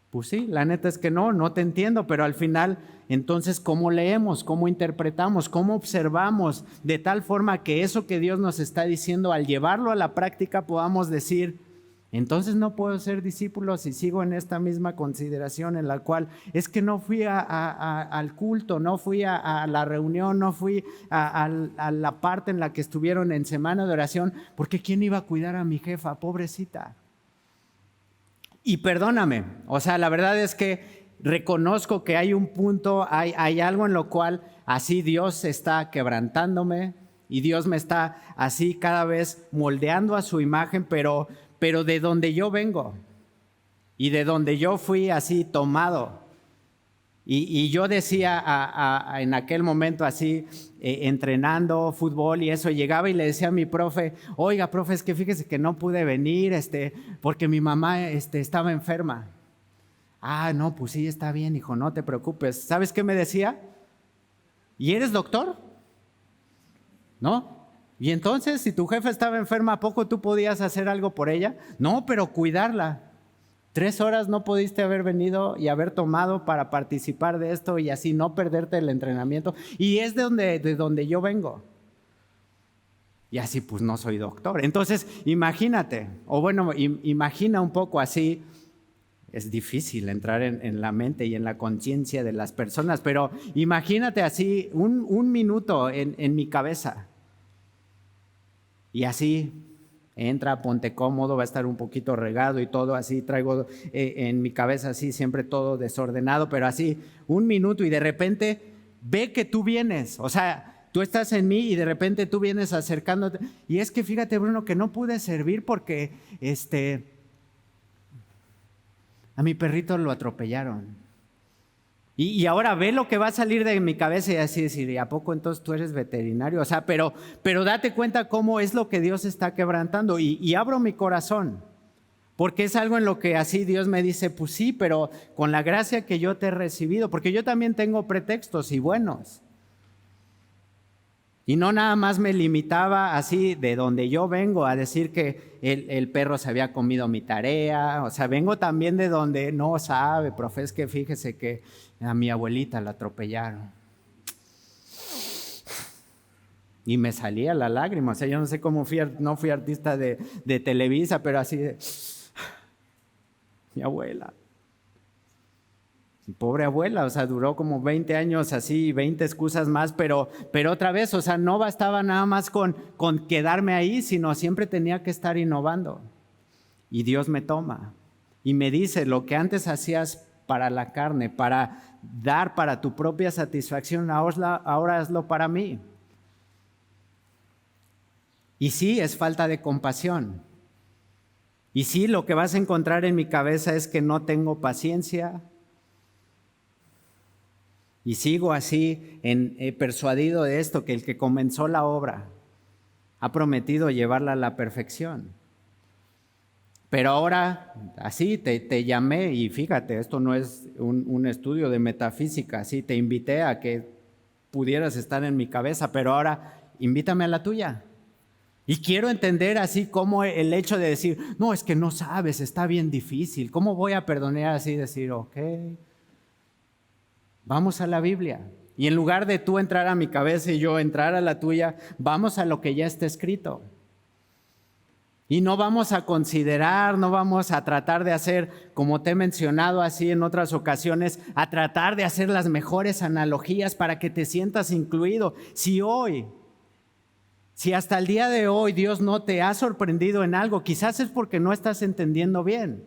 Pues sí, la neta es que no te entiendo, pero al final, entonces, ¿cómo leemos? ¿Cómo interpretamos? ¿Cómo observamos? De tal forma que eso que Dios nos está diciendo, al llevarlo a la práctica, podamos decir, entonces no puedo ser discípulo si sigo en esta misma consideración en la cual es que no fui al culto, no fui a la reunión, no fui a la parte en la que estuvieron en semana de oración, porque ¿quién iba a cuidar a mi jefa? Pobrecita. Y perdóname, o sea, la verdad es que reconozco que hay un punto, hay algo en lo cual así Dios está quebrantándome, Y Dios me está así cada vez moldeando a su imagen, pero de donde yo vengo y de donde yo fui así tomado. Y yo decía en aquel momento así, entrenando fútbol y eso, llegaba y le decía a mi profe, oiga, profe, es que fíjese que no pude venir porque mi mamá estaba enferma. Ah, no, pues sí, está bien, hijo, no te preocupes. ¿Sabes qué me decía? ¿Y eres doctor? ¿No? Y entonces, si tu jefa estaba enferma, ¿a poco tú podías hacer algo por ella? No, pero cuidarla. 3 horas no pudiste haber venido y haber tomado para participar de esto y así no perderte el entrenamiento. Y es de donde yo vengo. Y así pues no soy doctor. Entonces imagínate, o bueno, imagina un poco así. Es difícil entrar en la mente y en la conciencia de las personas, pero imagínate así un minuto en mi cabeza. Y así entra, ponte cómodo, va a estar un poquito regado y todo así, traigo en mi cabeza así siempre todo desordenado, pero así un minuto y de repente ve que tú vienes, o sea, tú estás en mí y de repente tú vienes acercándote. Y es que fíjate, Bruno, que no pude servir porque a mi perrito lo atropellaron. Y ahora ve lo que va a salir de mi cabeza y así decir, ¿y a poco entonces tú eres veterinario? O sea, pero date cuenta cómo es lo que Dios está quebrantando. Y abro mi corazón, porque es algo en lo que así Dios me dice, pues sí, pero con la gracia que yo te he recibido, porque yo también tengo pretextos y buenos. Y no nada más me limitaba así de donde yo vengo a decir que el perro se había comido mi tarea. O sea, vengo también de donde no sabe, profe, es que fíjese que a mi abuelita la atropellaron. Y me salía la lágrima. O sea, yo no sé cómo no fui artista de Televisa, pero así de mi abuela. Pobre abuela, o sea, duró como 20 años así, 20 excusas más, pero otra vez, o sea, no bastaba nada más con quedarme ahí, sino siempre tenía que estar innovando. Y Dios me toma y me dice, lo que antes hacías para la carne, para dar para tu propia satisfacción, ahora hazlo para mí. Y sí, es falta de compasión. Y sí, lo que vas a encontrar en mi cabeza es que no tengo paciencia. Y sigo así persuadido de esto, que el que comenzó la obra ha prometido llevarla a la perfección. Pero ahora, así te llamé y fíjate, esto no es un estudio de metafísica, así te invité a que pudieras estar en mi cabeza, pero ahora invítame a la tuya. Y quiero entender así como el hecho de decir, no, es que no sabes, está bien difícil, ¿cómo voy a perdonar así? Decir, ok. Vamos a la Biblia. Y en lugar de tú entrar a mi cabeza y yo entrar a la tuya, vamos a lo que ya está escrito. Y no vamos a considerar, no vamos a tratar de hacer, como te he mencionado así en otras ocasiones, a tratar de hacer las mejores analogías para que te sientas incluido. Si hasta el día de hoy Dios no te ha sorprendido en algo, quizás es porque no estás entendiendo bien.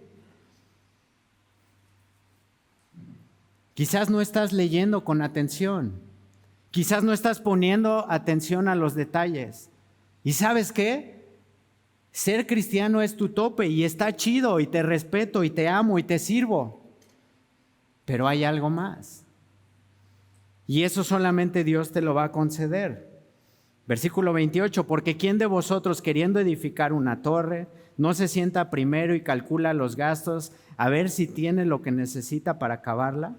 Quizás no estás leyendo con atención. Quizás no estás poniendo atención a los detalles. ¿Y sabes qué? Ser cristiano es tu tope y está chido y te respeto y te amo y te sirvo. Pero hay algo más. Y eso solamente Dios te lo va a conceder. Versículo 28, porque ¿quién de vosotros queriendo edificar una torre no se sienta primero y calcula los gastos a ver si tiene lo que necesita para acabarla?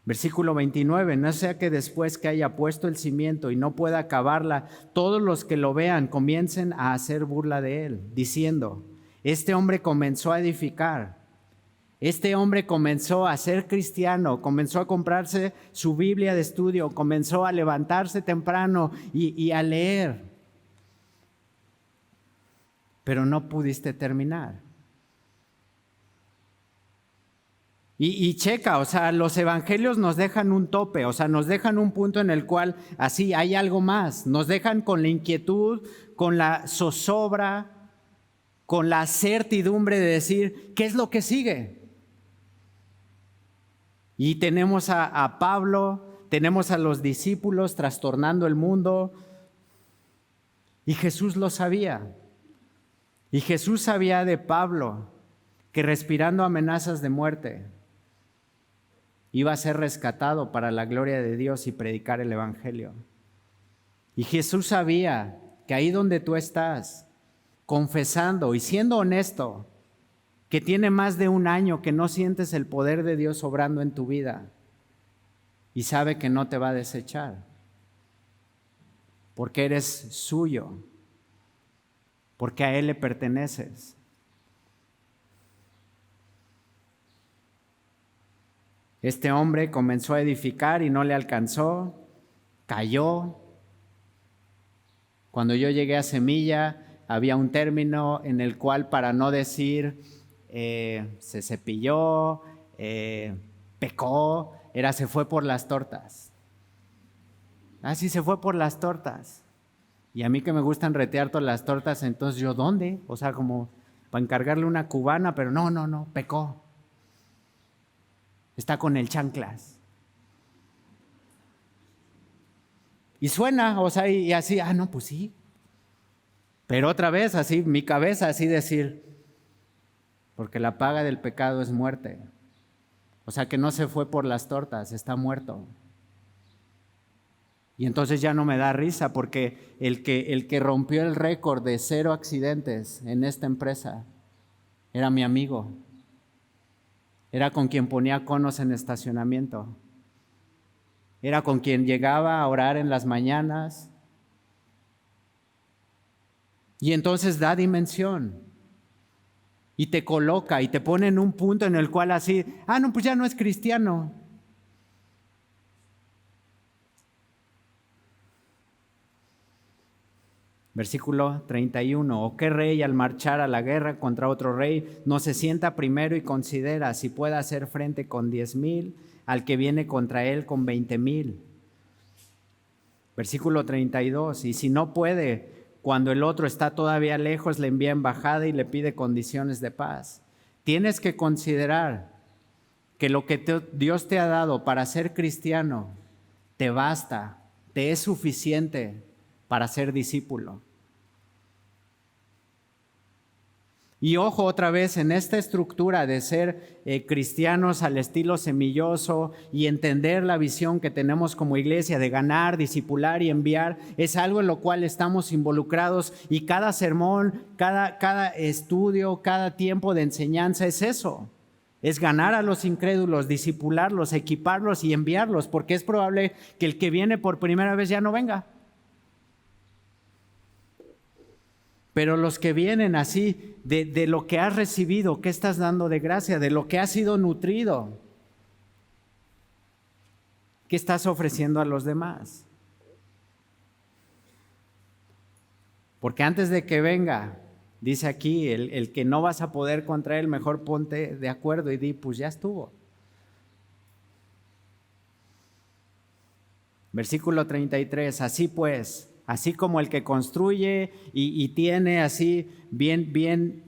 Versículo 29, no sea que después que haya puesto el cimiento y no pueda acabarla, todos los que lo vean comiencen a hacer burla de él, diciendo, este hombre comenzó a edificar, este hombre comenzó a ser cristiano, comenzó a comprarse su Biblia de estudio, comenzó a levantarse temprano y a leer, pero no pudiste terminar. Y checa, o sea, los evangelios nos dejan un tope, o sea, nos dejan un punto en el cual así hay algo más, nos dejan con la inquietud, con la zozobra, con la certidumbre de decir, ¿qué es lo que sigue? Y tenemos a Pablo, tenemos a los discípulos trastornando el mundo, Y Jesús lo sabía. Y Jesús sabía de Pablo que respirando amenazas de muerte iba a ser rescatado para la gloria de Dios y predicar el evangelio. Y Jesús sabía que ahí donde tú estás, confesando y siendo honesto, que tiene más de un año que no sientes el poder de Dios obrando en tu vida, y sabe que no te va a desechar, porque eres suyo, porque a Él le perteneces. Este hombre comenzó a edificar y no le alcanzó, cayó. Cuando yo llegué a Semilla, había un término en el cual, para no decir se cepilló, pecó, se fue por las tortas. Sí, se fue por las tortas. Y a mí que me gustan retear todas las tortas, entonces yo, ¿dónde? O sea, como para encargarle una cubana, pero no, pecó. Está con el chanclas. Y suena, o sea, y así, no, pues sí. Pero otra vez, así, mi cabeza, así decir, porque la paga del pecado es muerte. O sea, que no se fue por las tortas, está muerto. Y entonces ya no me da risa, porque el que rompió el récord de 0 accidentes en esta empresa era mi amigo. Era con quien ponía conos en estacionamiento. Era con quien llegaba a orar en las mañanas. Y entonces da dimensión. Y te coloca y te pone en un punto en el cual así, no, pues ya no es cristiano. Versículo 31. ¿O qué rey al marchar a la guerra contra otro rey no se sienta primero y considera si puede hacer frente con 10,000 al que viene contra él con 20,000? Versículo 32. Y si no puede, cuando el otro está todavía lejos, le envía embajada y le pide condiciones de paz. Tienes que considerar que lo que Dios te ha dado para ser cristiano te basta, te es suficiente para ser discípulo. Y ojo otra vez, en esta estructura de ser cristianos al estilo semilloso y entender la visión que tenemos como iglesia de ganar, discipular y enviar, es algo en lo cual estamos involucrados, y cada sermón, cada estudio, cada tiempo de enseñanza es eso. Es ganar a los incrédulos, discipularlos, equiparlos y enviarlos, porque es probable que el que viene por primera vez ya no venga. Pero los que vienen así, de lo que has recibido, ¿qué estás dando de gracia? De lo que has sido nutrido, ¿qué estás ofreciendo a los demás? Porque antes de que venga, dice aquí, el que no vas a poder contra él, mejor ponte de acuerdo y di, pues ya estuvo. Versículo 33, así pues, así como el que construye y tiene así bien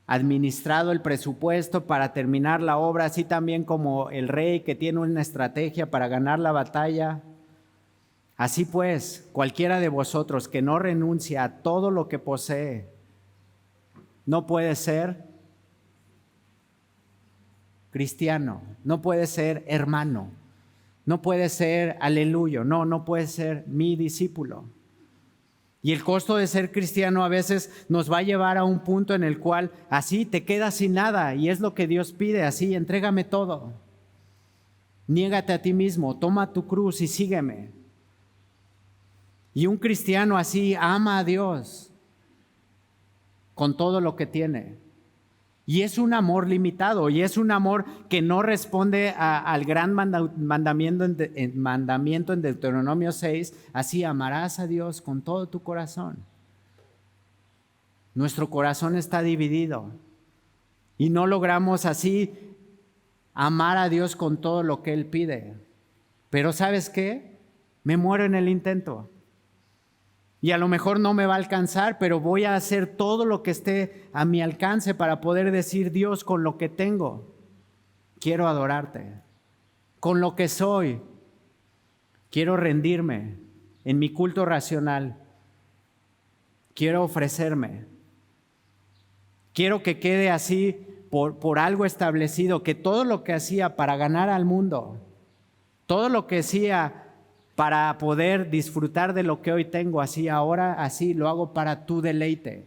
administrado el presupuesto para terminar la obra, así también como el rey que tiene una estrategia para ganar la batalla. Así pues, cualquiera de vosotros que no renuncia a todo lo que posee, no puede ser cristiano, no puede ser hermano, no puede ser aleluya, no puede ser mi discípulo. Y el costo de ser cristiano a veces nos va a llevar a un punto en el cual así te quedas sin nada, y es lo que Dios pide, así, entrégame todo. Niégate a ti mismo, toma tu cruz y sígueme. Y un cristiano así ama a Dios con todo lo que tiene. Y es un amor limitado, y es un amor que no responde al gran mandamiento en Deuteronomio 6, así amarás a Dios con todo tu corazón. Nuestro corazón está dividido y no logramos así amar a Dios con todo lo que Él pide. Pero ¿sabes qué? Me muero en el intento. Y a lo mejor no me va a alcanzar, pero voy a hacer todo lo que esté a mi alcance para poder decir, Dios, con lo que tengo, quiero adorarte. Con lo que soy, quiero rendirme en mi culto racional. quiero ofrecerme. Quiero que quede así por algo establecido, que todo lo que hacía para ganar al mundo, todo lo que hacía para poder disfrutar de lo que hoy tengo, así ahora, así lo hago para tu deleite.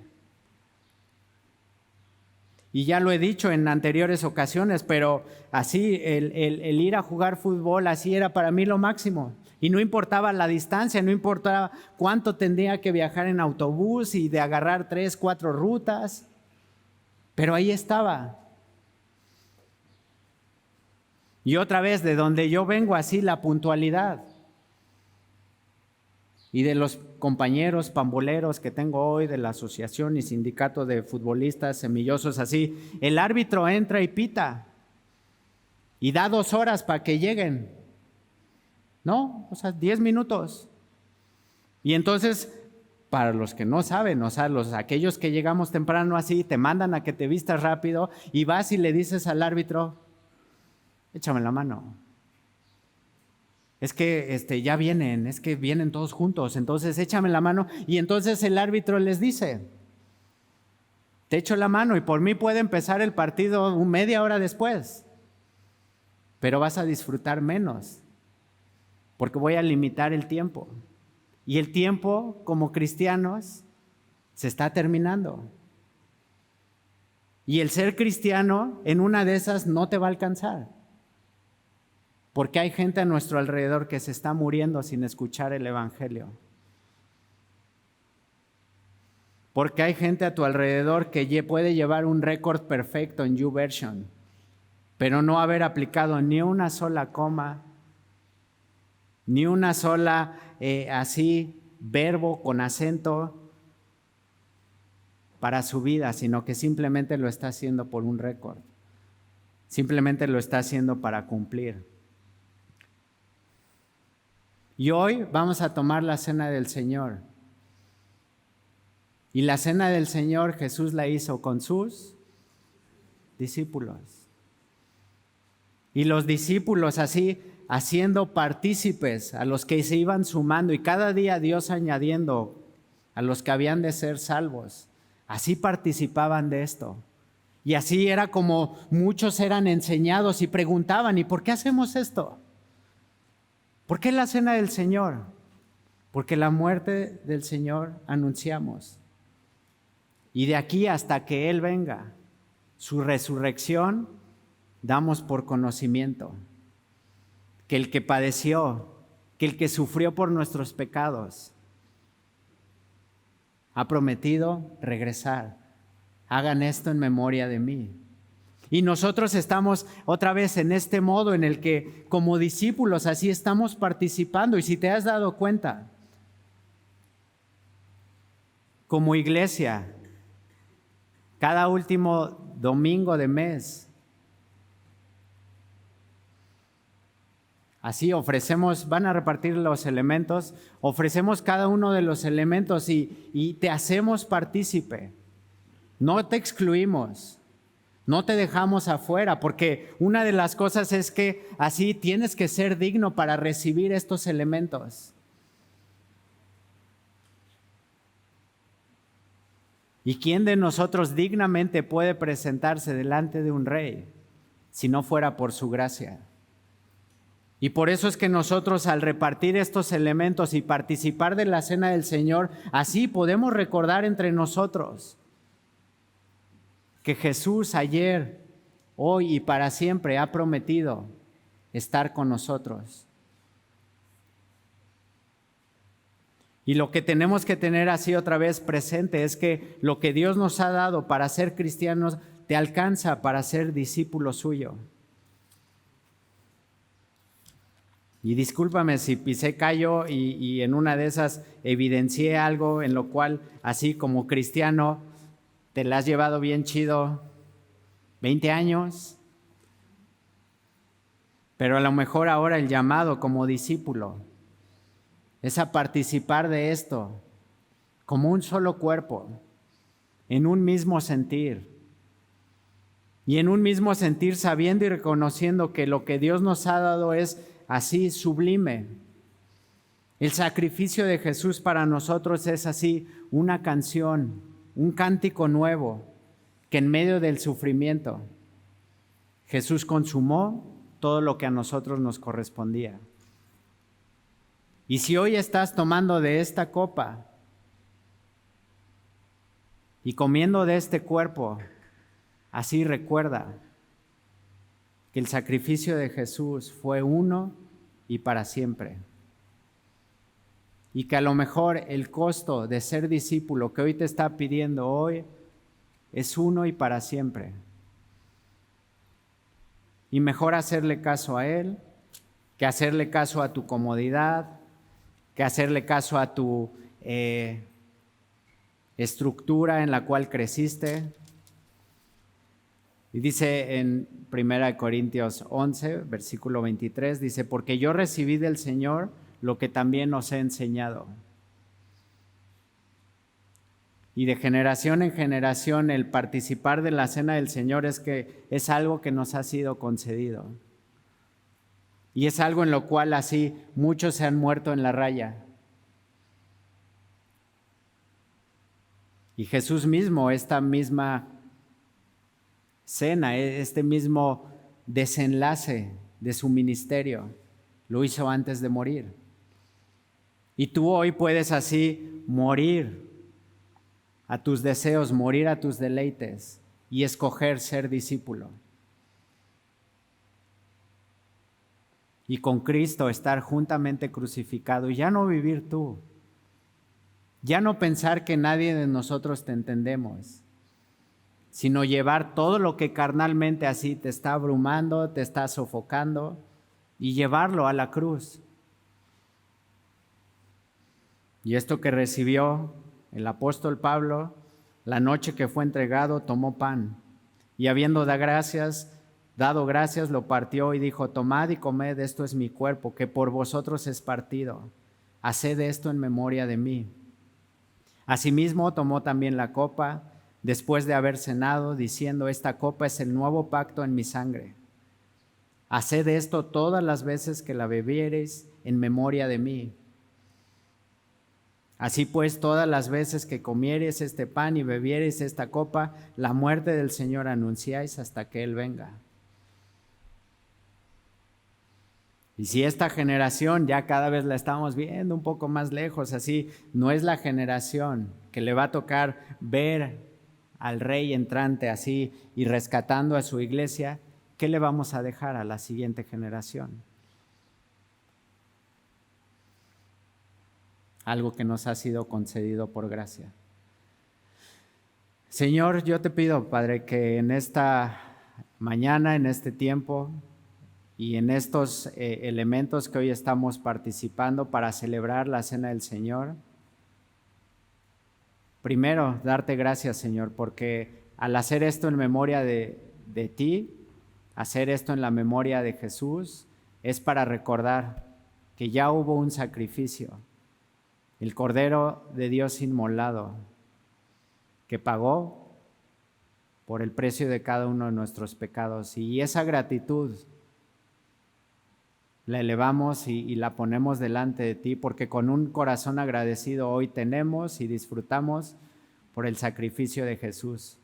Y ya lo he dicho en anteriores ocasiones, pero así el ir a jugar fútbol, así era para mí lo máximo. Y no importaba la distancia, no importaba cuánto tendría que viajar en autobús y de agarrar 3, 4 rutas, pero ahí estaba. Y otra vez, de donde yo vengo, así la puntualidad. Y de los compañeros pamboleros que tengo hoy de la asociación y sindicato de futbolistas semillosos, así, el árbitro entra y pita y da 2 horas para que lleguen, ¿no? O sea, 10 minutos. Y entonces, para los que no saben, o sea, aquellos que llegamos temprano así, te mandan a que te vistas rápido y vas y le dices al árbitro, échame la mano. Es que ya vienen, es que vienen todos juntos, entonces échame la mano. Y entonces el árbitro les dice, te echo la mano y por mí puede empezar el partido media hora después, pero vas a disfrutar menos, porque voy a limitar el tiempo. Y el tiempo, como cristianos, se está terminando. Y el ser cristiano, en una de esas, no te va a alcanzar. Porque hay gente a nuestro alrededor que se está muriendo sin escuchar el evangelio. Porque hay gente a tu alrededor que puede llevar un récord perfecto en YouVersion, pero no haber aplicado ni una sola coma, ni una sola así verbo con acento para su vida, sino que simplemente lo está haciendo por un récord. Simplemente lo está haciendo para cumplir. Y hoy vamos a tomar la cena del Señor. Y la cena del Señor Jesús la hizo con sus discípulos. Y los discípulos así haciendo partícipes a los que se iban sumando y cada día Dios añadiendo a los que habían de ser salvos. Así participaban de esto. Y así era como muchos eran enseñados y preguntaban, ¿y por qué hacemos esto? ¿Por qué la cena del Señor? Porque la muerte del Señor anunciamos. Y de aquí hasta que Él venga, su resurrección damos por conocimiento. Que el que padeció, que el que sufrió por nuestros pecados, ha prometido regresar. Hagan esto en memoria de mí. Y nosotros estamos otra vez en este modo en el que como discípulos así estamos participando. Y si te has dado cuenta, como iglesia, cada último domingo de mes, así ofrecemos, van a repartir los elementos, ofrecemos cada uno de los elementos y te hacemos partícipe. No te excluimos. No te dejamos afuera, porque una de las cosas es que así tienes que ser digno para recibir estos elementos. ¿Y quién de nosotros dignamente puede presentarse delante de un rey si no fuera por su gracia? Y por eso es que nosotros al repartir estos elementos y participar de la cena del Señor, así podemos recordar entre nosotros que Jesús ayer, hoy y para siempre ha prometido estar con nosotros. Y lo que tenemos que tener así otra vez presente es que lo que Dios nos ha dado para ser cristianos te alcanza para ser discípulo suyo. Y discúlpame si pisé callo y en una de esas evidencié algo en lo cual así como cristiano te la has llevado bien chido 20 años, pero a lo mejor ahora el llamado como discípulo es a participar de esto como un solo cuerpo, en un mismo sentir. Y en un mismo sentir sabiendo y reconociendo que lo que Dios nos ha dado es así sublime, El sacrificio de Jesús para nosotros es así una canción, un cántico nuevo, que en medio del sufrimiento Jesús consumó todo lo que a nosotros nos correspondía. Y si hoy estás tomando de esta copa y comiendo de este cuerpo, así recuerda que el sacrificio de Jesús fue uno y para siempre. Y que a lo mejor el costo de ser discípulo que hoy te está pidiendo hoy es uno y para siempre. Y mejor hacerle caso a Él que hacerle caso a tu comodidad, que hacerle caso a tu estructura en la cual creciste. Y dice en 1 Corintios 11, versículo 23, dice, porque yo recibí del Señor lo que también os he enseñado. Y de generación en generación el participar de la cena del Señor es algo que nos ha sido concedido. Y es algo en lo cual así muchos se han muerto en la raya. Y Jesús mismo, esta misma cena, este mismo desenlace de su ministerio, lo hizo antes de morir. Y tú hoy puedes así morir a tus deseos, morir a tus deleites y escoger ser discípulo. Y con Cristo estar juntamente crucificado y ya no vivir tú. Ya no pensar que nadie de nosotros te entendemos, sino llevar todo lo que carnalmente así te está abrumando, te está sofocando y llevarlo a la cruz. Y esto que recibió el apóstol Pablo, la noche que fue entregado, tomó pan y habiendo dado gracias, lo partió y dijo, tomad y comed, esto es mi cuerpo, que por vosotros es partido. Haced esto en memoria de mí. Asimismo tomó también la copa, después de haber cenado, diciendo, esta copa es el nuevo pacto en mi sangre. Haced esto todas las veces que la bebiereis en memoria de mí. Así pues, todas las veces que comiereis este pan y bebiereis esta copa, la muerte del Señor anunciáis hasta que Él venga. Y si esta generación ya cada vez la estamos viendo un poco más lejos, así no es la generación que le va a tocar ver al Rey entrante así y rescatando a su iglesia, ¿qué le vamos a dejar a la siguiente generación? Algo que nos ha sido concedido por gracia. Señor, yo te pido, Padre, que en esta mañana, en este tiempo y en estos elementos que hoy estamos participando para celebrar la Cena del Señor, primero, darte gracias, Señor, porque al hacer esto en memoria de ti, hacer esto en la memoria de Jesús, es para recordar que ya hubo un sacrificio, el Cordero de Dios inmolado, que pagó por el precio de cada uno de nuestros pecados. Y esa gratitud la elevamos y la ponemos delante de ti, porque con un corazón agradecido hoy tenemos y disfrutamos por el sacrificio de Jesús.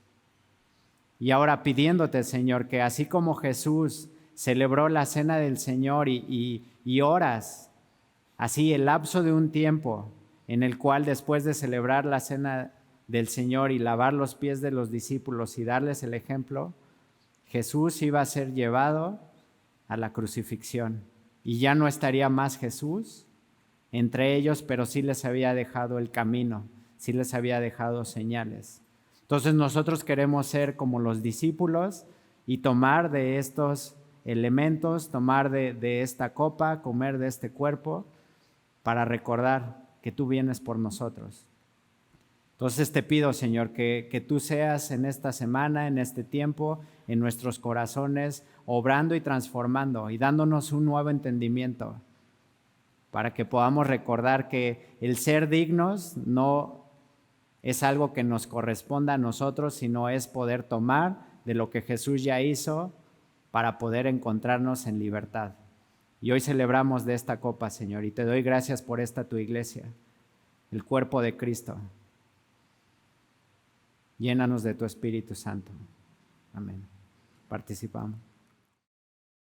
Y ahora pidiéndote, Señor, que así como Jesús celebró la cena del Señor y horas, así el lapso de un tiempo en el cual después de celebrar la cena del Señor y lavar los pies de los discípulos y darles el ejemplo, Jesús iba a ser llevado a la crucifixión. Y ya no estaría más Jesús entre ellos, pero sí les había dejado el camino, sí les había dejado señales. Entonces nosotros queremos ser como los discípulos y tomar de estos elementos, tomar de esta copa, comer de este cuerpo, para recordar que tú vienes por nosotros. Entonces te pido, Señor, que tú seas en esta semana, en este tiempo, en nuestros corazones, obrando y transformando y dándonos un nuevo entendimiento para que podamos recordar que el ser dignos no es algo que nos corresponda a nosotros, sino es poder tomar de lo que Jesús ya hizo para poder encontrarnos en libertad. Y hoy celebramos de esta copa, Señor, y te doy gracias por esta tu iglesia, el cuerpo de Cristo. Llénanos de tu Espíritu Santo. Amén. Participamos.